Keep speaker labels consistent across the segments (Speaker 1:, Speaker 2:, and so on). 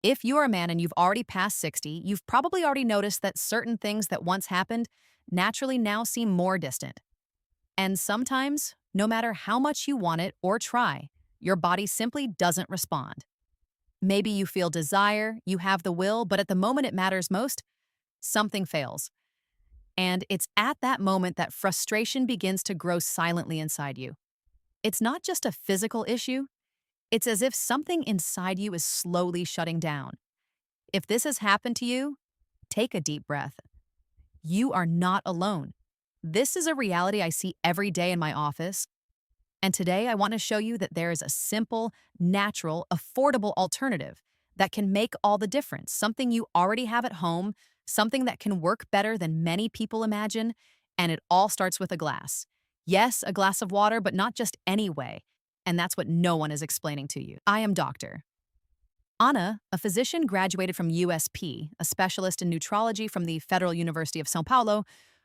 Speaker 1: If you're a man and you've already passed 60, you've probably already noticed that certain things that once happened naturally now seem more distant. And sometimes, no matter how much you want it or try, your body simply doesn't respond. Maybe you feel desire, you have the will, but at the moment it matters most, something fails. And it's at that moment that frustration begins to grow silently inside you. It's not just a physical issue, it's as if something inside you is slowly shutting down. If this has happened to you, take a deep breath. You are not alone. This is a reality I see every day in my office. And today I want to show you that there is a simple, natural, affordable alternative that can make all the difference. Something you already have at home, something that can work better than many people imagine, and it all starts with a glass. Yes, a glass of water, but not just any way. And that's what no one is explaining to you. I am Dr. Anna, a physician graduated from USP, a specialist in nutrology from the Federal University of São Paulo,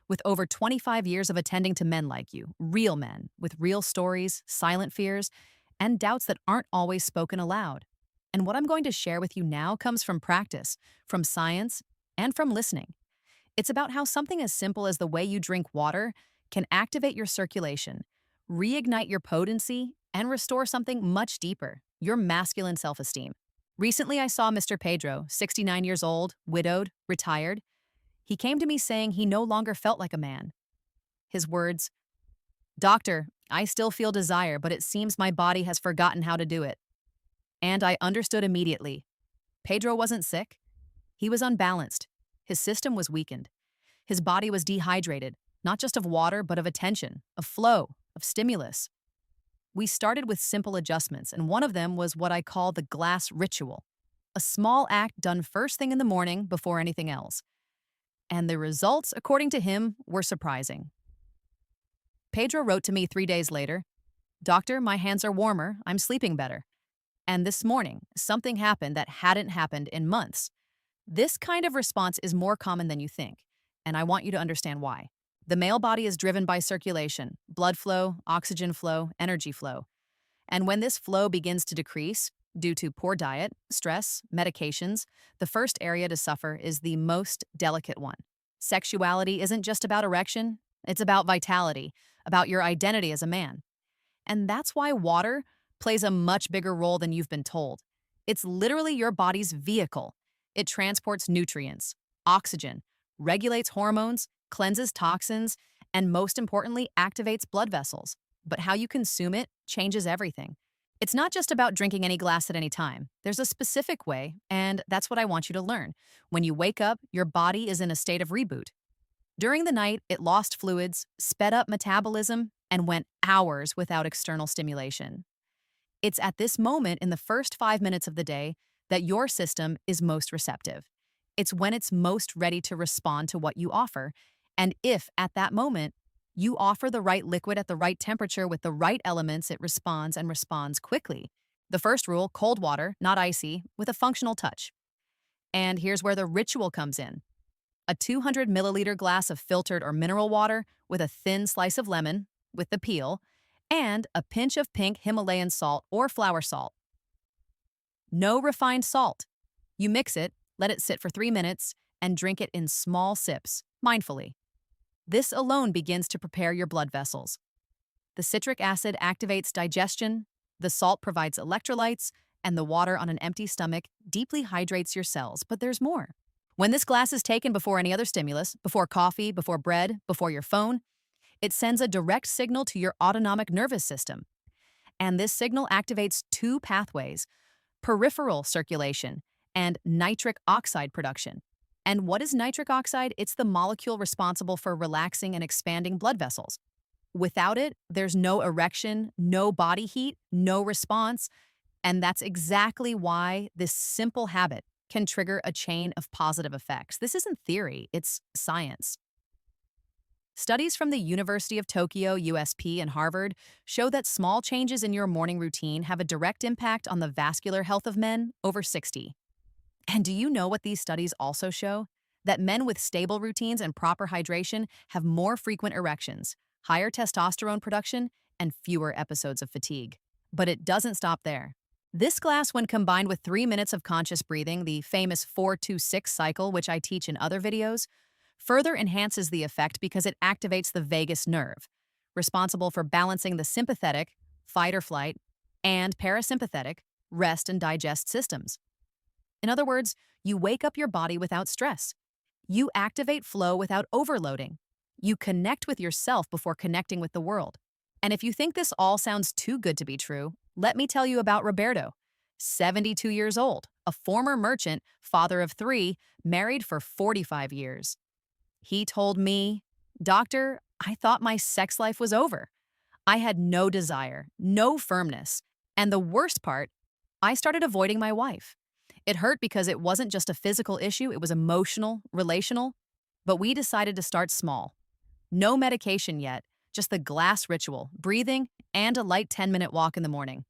Speaker 1: with over 25 years of attending to men like you, real men, with real stories, silent fears, and doubts that aren't always spoken aloud. And what I'm going to share with you now comes from practice, from science, and from listening. It's about how something as simple as the way you drink water can activate your circulation, reignite your potency, and restore something much deeper, your masculine self-esteem. Recently, I saw Mr. Pedro, 69 years old, widowed, retired. He came to me saying he no longer felt like a man. His words, "Doctor, I still feel desire, but it seems my body has forgotten how to do it." And I understood immediately. Pedro wasn't sick. He was unbalanced. His system was weakened. His body was dehydrated, not just of water, but of attention, of flow, of stimulus. We started with simple adjustments, and one of them was what I call the glass ritual, a small act done first thing in the morning before anything else. And the results, according to him, were surprising. Pedro wrote to me 3 days later, "Doctor, my hands are warmer, I'm sleeping better. And this morning, something happened that hadn't happened in months." This kind of response is more common than you think, and I want you to understand why. The male body is driven by circulation, blood flow, oxygen flow, energy flow. And when this flow begins to decrease, due to poor diet, stress, medications, the first area to suffer is the most delicate one. Sexuality isn't just about erection, it's about vitality, about your identity as a man. And that's why water plays a much bigger role than you've been told. It's literally your body's vehicle. It transports nutrients, oxygen, regulates hormones, cleanses toxins, and most importantly, activates blood vessels. But how you consume it changes everything. It's not just about drinking any glass at any time. There's a specific way, and that's what I want you to learn. When you wake up, your body is in a state of reboot. During the night, it lost fluids, sped up metabolism, and went hours without external stimulation. It's at this moment in the first 5 minutes of the day that your system is most receptive. It's when it's most ready to respond to what you offer. And if, at that moment, you offer the right liquid at the right temperature with the right elements, it responds and responds quickly. The first rule, cold water, not icy, with a functional touch. And here's where the ritual comes in. A 200 milliliter glass of filtered or mineral water with a thin slice of lemon, with the peel, and a pinch of pink Himalayan salt or flower salt. No refined salt. You mix it, let it sit for 3 minutes, and drink it in small sips, mindfully. This alone begins to prepare your blood vessels. The citric acid activates digestion, the salt provides electrolytes, and the water on an empty stomach deeply hydrates your cells. But there's more. When this glass is taken before any other stimulus, before coffee, before bread, before your phone, it sends a direct signal to your autonomic nervous system. And this signal activates two pathways: peripheral circulation and nitric oxide production. And what is nitric oxide? It's the molecule responsible for relaxing and expanding blood vessels. Without it, there's no erection, no body heat, no response. And that's exactly why this simple habit can trigger a chain of positive effects. This isn't theory, it's science. Studies from the University of Tokyo, USP, and Harvard show that small changes in your morning routine have a direct impact on the vascular health of men over 60. And do you know what these studies also show? That men with stable routines and proper hydration have more frequent erections, higher testosterone production, and fewer episodes of fatigue. But it doesn't stop there. This glass, when combined with 3 minutes of conscious breathing, the famous 4-2-6 cycle, which I teach in other videos, further enhances the effect because it activates the vagus nerve, responsible for balancing the sympathetic, fight or flight, and parasympathetic, rest and digest systems. In other words, you wake up your body without stress. You activate flow without overloading. You connect with yourself before connecting with the world. And if you think this all sounds too good to be true, let me tell you about Roberto, 72 years old, a former merchant, father of three, married for 45 years. He told me, "Doctor, I thought my sex life was over. I had no desire, no firmness. And the worst part, I started avoiding my wife. It hurt because it wasn't just a physical issue, it was emotional, relational. But we decided to start small. No medication yet, just the glass ritual, breathing, and a light 10-minute walk in the morning."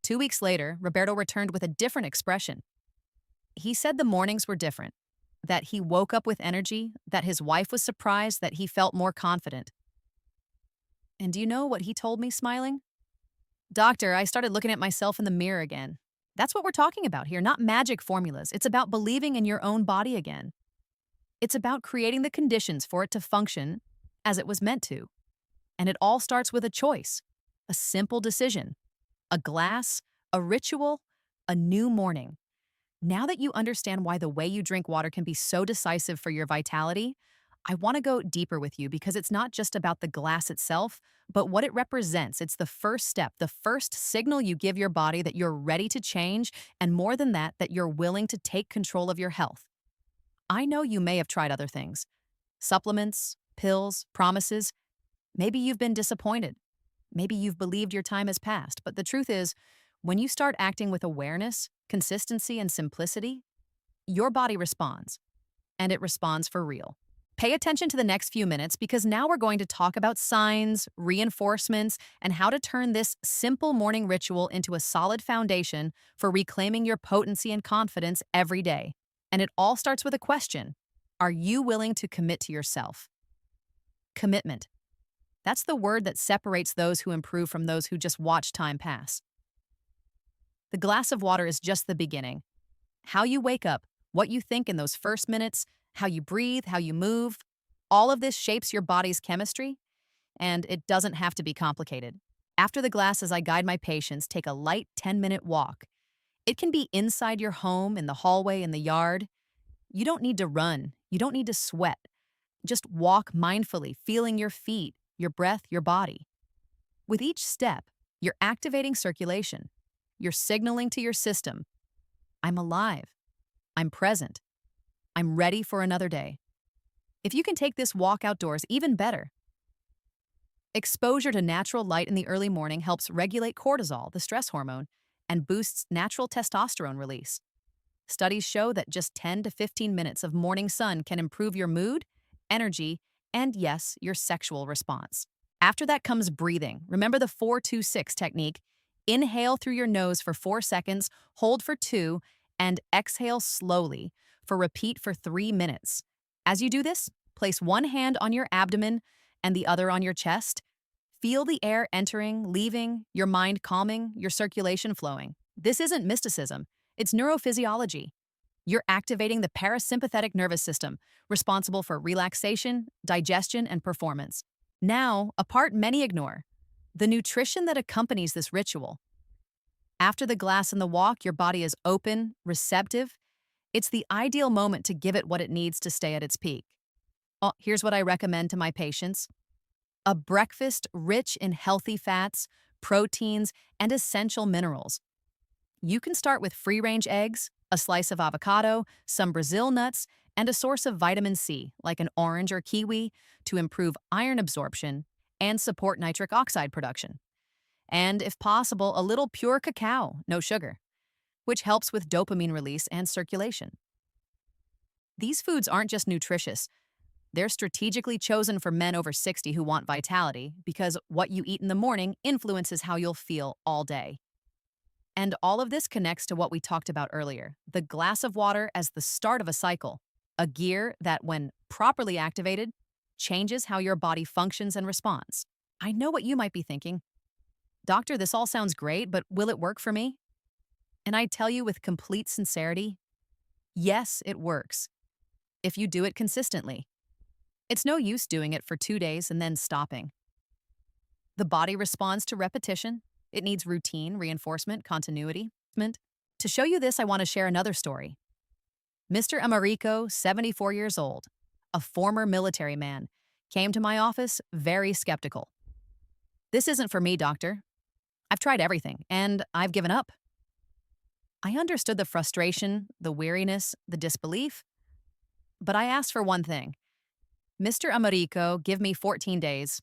Speaker 1: 2 weeks later, Roberto returned with a different expression. He said the mornings were different, that he woke up with energy, that his wife was surprised, that he felt more confident. And do you know what he told me, smiling? "Doctor, I started looking at myself in the mirror again." That's what we're talking about here, not magic formulas. It's about believing in your own body again. It's about creating the conditions for it to function as it was meant to. And it all starts with a choice, a simple decision, a glass, a ritual, a new morning. Now that you understand why the way you drink water can be so decisive for your vitality, I want to go deeper with you because it's not just about the glass itself, but what it represents. It's the first step, the first signal you give your body that you're ready to change, and more than that, that you're willing to take control of your health. I know you may have tried other things, supplements, pills, promises. Maybe you've been disappointed. Maybe you've believed your time has passed. But the truth is, when you start acting with awareness, consistency, and simplicity, your body responds, and it responds for real. Pay attention to the next few minutes because now we're going to talk about signs, reinforcements, and how to turn this simple morning ritual into a solid foundation for reclaiming your potency and confidence every day. And it all starts with a question. Are you willing to commit to yourself? Commitment. That's the word that separates those who improve from those who just watch time pass. The glass of water is just the beginning. How you wake up, what you think in those first minutes, how you breathe, how you move, all of this shapes your body's chemistry, and it doesn't have to be complicated. After the glass, as I guide my patients, take a light 10-minute walk. It can be inside your home, in the hallway, in the yard. You don't need to run. You don't need to sweat. Just walk mindfully, feeling your feet, your breath, your body. With each step, you're activating circulation. You're signaling to your system, I'm alive. I'm present. I'm ready for another day. If you can take this walk outdoors, even better. Exposure to natural light in the early morning helps regulate cortisol, the stress hormone, and boosts natural testosterone release. Studies show that just 10 to 15 minutes of morning sun can improve your mood, energy, and yes, your sexual response. After that comes breathing. Remember the 4-2-6 technique. Inhale through your nose for 4 seconds, hold for 2, and exhale slowly repeat for 3 minutes. As you do this, place one hand on your abdomen and the other on your chest. Feel the air entering, leaving, your mind calming, your circulation flowing. This isn't mysticism, it's neurophysiology. You're activating the parasympathetic nervous system, responsible for relaxation, digestion, and performance. Now, a part many ignore, the nutrition that accompanies this ritual. After the glass and the walk, your body is open, receptive. It's the ideal moment to give it what it needs to stay at its peak. Oh, here's what I recommend to my patients. A breakfast rich in healthy fats, proteins, and essential minerals. You can start with free-range eggs, a slice of avocado, some Brazil nuts, and a source of vitamin C, like an orange or kiwi, to improve iron absorption and support nitric oxide production. And if possible, a little pure cacao, no sugar, which helps with dopamine release and circulation. These foods aren't just nutritious. They're strategically chosen for men over 60 who want vitality because what you eat in the morning influences how you'll feel all day. And all of this connects to what we talked about earlier, the glass of water as the start of a cycle, a gear that, when properly activated, changes how your body functions and responds. I know what you might be thinking. "Doctor, this all sounds great, but will it work for me?" And I tell you with complete sincerity, yes, it works if you do it consistently. It's no use doing it for 2 days and then stopping. The body responds to repetition. It needs routine, reinforcement, continuity. To show you this, I want to share another story. Mr. Americo, 74 years old, a former military man, came to my office very skeptical. "This isn't for me, doctor. I've tried everything, and I've given up." I understood the frustration, the weariness, the disbelief, but I asked for one thing. "Mr. Americo, give me 14 days.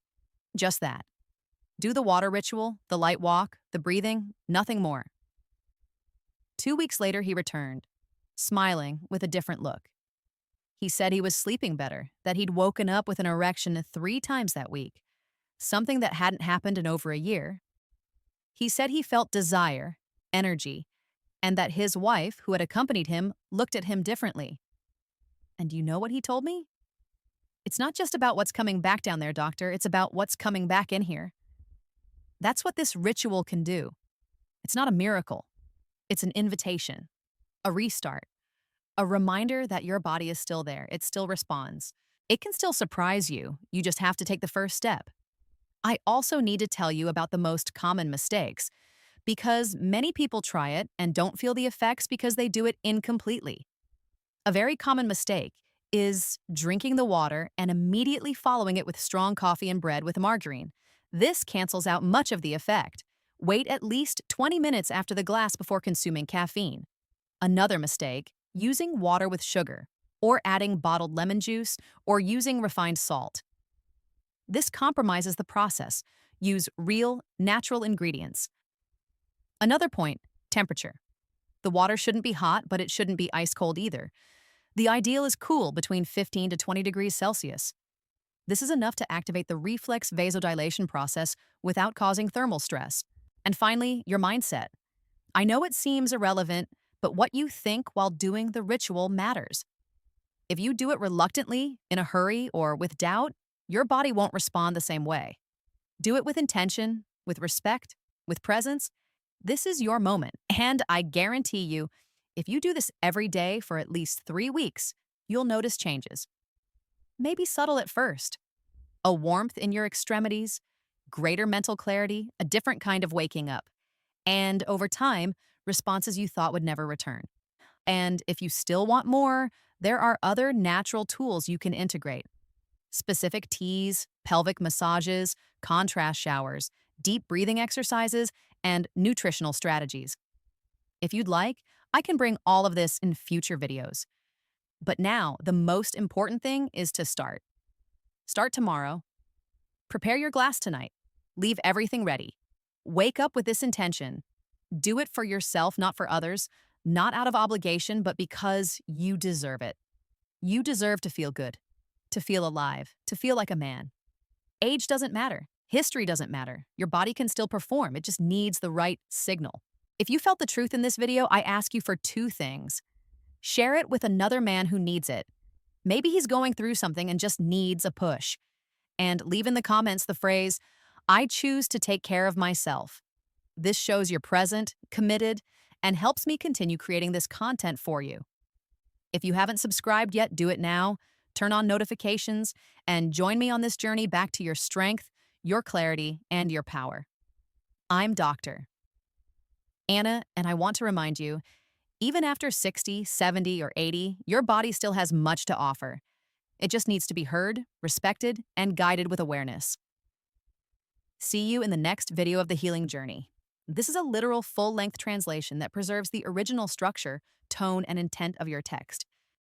Speaker 1: Just that. Do the water ritual, the light walk, the breathing, nothing more." 2 weeks later, he returned, smiling with a different look. He said he was sleeping better, that he'd woken up with an erection 3 times that week, something that hadn't happened in over a year. He said he felt desire, energy, and that his wife, who had accompanied him, looked at him differently. And you know what he told me? "It's not just about what's coming back down there, doctor. It's about what's coming back in here." That's what this ritual can do. It's not a miracle. It's an invitation, a restart, a reminder that your body is still there. It still responds. It can still surprise you. You just have to take the first step. I also need to tell you about the most common mistakes, because many people try it and don't feel the effects because they do it incompletely. A very common mistake is drinking the water and immediately following it with strong coffee and bread with margarine. This cancels out much of the effect. Wait at least 20 minutes after the glass before consuming caffeine. Another mistake, using water with sugar, or adding bottled lemon juice, or using refined salt. This compromises the process. Use real, natural ingredients. Another point, temperature. The water shouldn't be hot, but it shouldn't be ice cold either. The ideal is cool between 15 to 20 degrees Celsius. This is enough to activate the reflex vasodilation process without causing thermal stress. And finally, your mindset. I know it seems irrelevant, but what you think while doing the ritual matters. If you do it reluctantly, in a hurry, or with doubt, your body won't respond the same way. Do it with intention, with respect, with presence. This is your moment, and I guarantee you, if you do this every day for at least 3 weeks, you'll notice changes. Maybe subtle at first. A warmth in your extremities, greater mental clarity, a different kind of waking up. And over time, responses you thought would never return. And if you still want more, there are other natural tools you can integrate. Specific teas, pelvic massages, contrast showers, deep breathing exercises, and nutritional strategies. If you'd like, I can bring all of this in future videos. But now, the most important thing is to start. Start tomorrow. Prepare your glass tonight. Leave everything ready. Wake up with this intention. Do it for yourself, not for others, not out of obligation, but because you deserve it. You deserve to feel good, to feel alive, to feel like a man. Age doesn't matter. History doesn't matter. Your body can still perform. It just needs the right signal. If you felt the truth in this video, I ask you for 2 things. Share it with another man who needs it. Maybe he's going through something and just needs a push. And leave in the comments the phrase, "I choose to take care of myself." This shows you're present, committed, and helps me continue creating this content for you. If you haven't subscribed yet, do it now. Turn on notifications and join me on this journey back to your strength, your clarity, and your power. I'm Dr. Anna, and I want to remind you, even after 60, 70, or 80, your body still has much to offer. It just needs to be heard, respected, and guided with awareness. See you in the next video of the healing journey. This is a literal full-length translation that preserves the original structure, tone, and intent of your text.